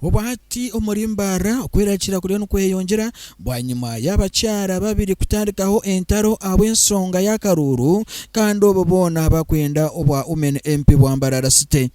Obahati omurimbara okwerakira kuri n'okweyongera bwanyuma y'abakyara babiri kutandikaho entaro ab'ensonga y'akaruru kandi obo boona bakwenda obwa Women MP Bwambarara City.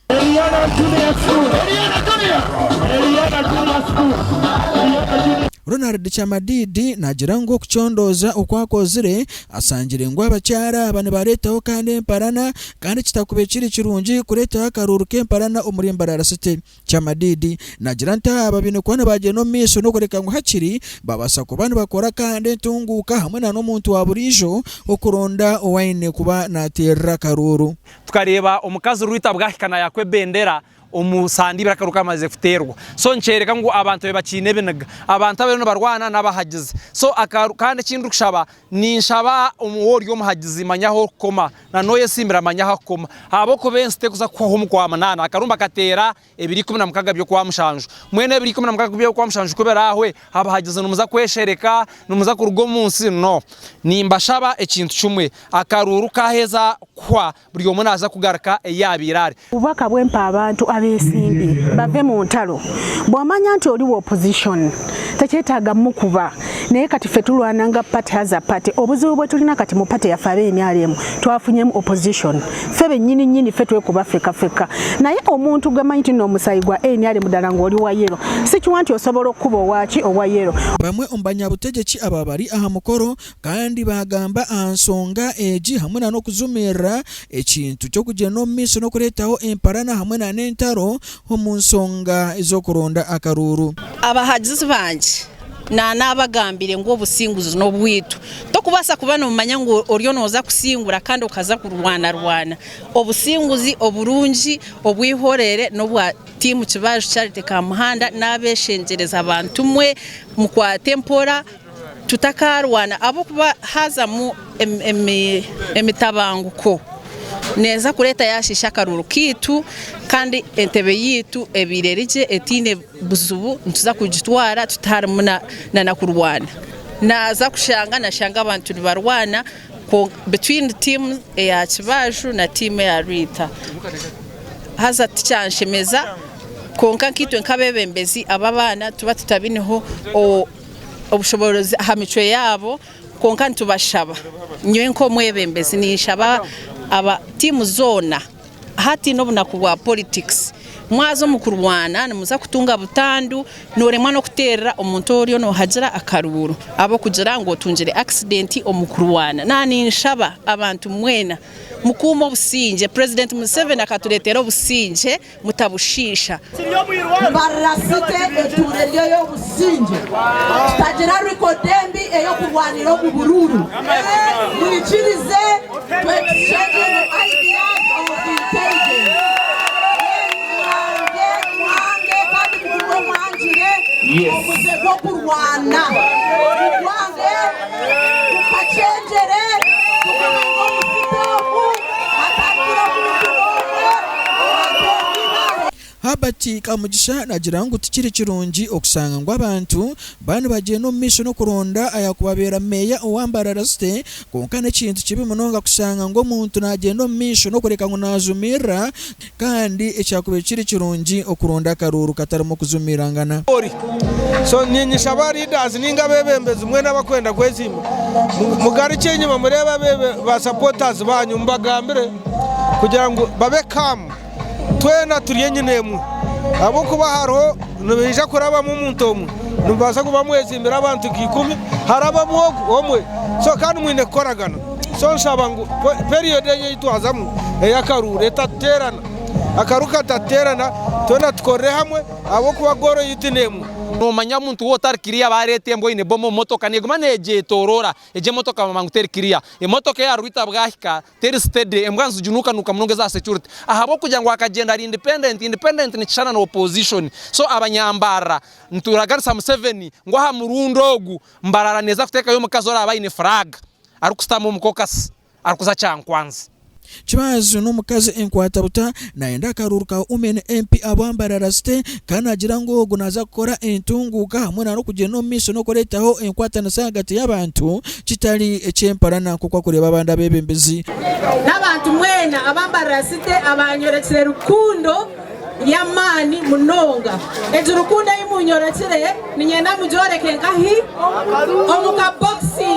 Ronald Chamadidi nagira ngo kuchondoza okwakozire asangire ngo abakyara abane baretaho kandi emparana kandi kitakube kiri kirungi kuretaho akaruru k'emparana omurimbara City. Chamadidi nagira nta ababine kwana bagiye no miso no kureka ngo hakiri babasa kubana bakora kandi entunguka hamwe na n'omuntu wa burijo okuronda owaine kuba naterra karuru. Tukareba omukazi ruita bwahikana yakwe bendera omusandi birakaruka amaze kuterwa so ncereka ngo abantu bebakine binaga abantu abeno barwana nabahagize so kandi kindu kushaba ninshaba umuwori yo muhagizi manyaho koma na noye simbira manyaho koma habo ko benste kuza kwaho mukwa manana akarumba katera 2010 byo kwa mushanju mwene 2010 byo kwa mushanju kubera ahwe habahagize numuza kweshereka numuza kurugo munsi no nimbashaba ekintu cyumwe akaruru kaheza kwa buri yo munaza kugaraka yabirare ubaka bwempa abantu abesimbi bave mu ntalo bwamanya nti oli opposition takyetaaga mukuba naye kati ffe tulwananga party has a party obuzibu bwe tulina kati mu party yafe ab'NRM twafunyemu opposition ffe bennyini ffe twekuba feka naye omuntu gamanyi nti n'omusayi gwa NRM ddala ng'oli wa yero si kiwa nti osobola okuba owaki owa yero. Bamwe ombanyabutegetsi aba bari aha mukoro kandi bagamba ansonga egi hamwe na n'okuzumira ekintu ky'okugenda omu miiso n'okureetaho emparana hamwe na n'entaro omu nsonga ez'okuronda akaruru. Abahagizi bangi nabagambire ngo obusinguzi n'obwitu tokubasa kuba nomanya ngo oriyo noza kusingura kandi okaza kurwana obusinguzi oburungi obwihorere n'obwa timu Kibaju Charity Kamuhanda n'abeshengereza abantu mwe mukwatempora tutakarwana abo kuba hazamu emitabanguko neza kureta yashisha akaruru kitu kandi entebe yitu ebirerije etine buzubu ntuza kugitwara tutarimuna na kurwana naza kushanga nashanga abantu barwana between the team ya Kibaju na team ya Rita haza tcyanshemeza konka kitu nkabebembezi ababana tuba tutabiniho obushobozi hamicwe yabo konka ntubashaba nywe nko mwebembezi nishaba aba timu zona hati nobuna kuwa politics mwazo mukurwana muza kutunga butandu noremwa no kuterera omuntu oriyo no hajira akaruru abo kugira ngo tunjire accident omukurwana nani nshaba abantu mwena mukumo businje President Museveni akatuletera obusinje mutabushisha barasite eturelyo yo businje tagira rikodembi eyo kurwanira mu bururu murichirize twexchange ideas of intelligence omuseko kurwana wange ukachenjere Habati Kamugisha nagira ngo tikiri kirungi okusanga ngo abantu bani bagiye no misho no kuronda ayakubabera meya Owambarara City konka n'ekintu kibi munonga kusanga ngo muntu nagenda no misho no kureka ngo nazumira kandi ekyakube kiri kirungi okuronda akaruru katarimo kuzumirangana. So ninyisha leaders ninga bebembezi mwe n'abakwenda kwezima mugari cyenyuma mureba bebe ba supporters banyu mbagambire kugira ngo babe calm twena turiye nyenemu abo kuba haro nubija kuraba mu muntu omwe nubasa kuba mwezi imbere abantu 10 haraba mwogo omwe so kandi mwine koragana so nshaba ngo period yitwazamu yakarure taterana akaruka taterana twena tukore hamwe abo kuba goro yitinemu no manya muntu wotar kiria barete mbo ine bomo motoka neguma neje torora eje motoka mamanguteri kiria motoka ya Ruita bwahika teri steady embwanzu junuka nuka munongeza security ahabo kujya ngo akagenda independent ni chana na opposition so abanyambara nturagarisa Museveni ngo ha murundogu mbarara neza kuteka yo mukazora abayine flag arukustamo mukokasi arukuza cyankwanza Kibazo n'umukazi enkwatabuta naenda akaruru ka Women MP Abwambarara City kana agira ngo gunaza gukora entunguka hamwe no kugenda no miso no koretaho enkwatana hagati y'abantu kitali ekyemparana kuko kureba abanda bebembezi n'abantu mwena Abwambarara City abanyorekere rukundo yamani munonga ejurukundo yimunyorekere ninyenda mujoreke ngahi omuka boxi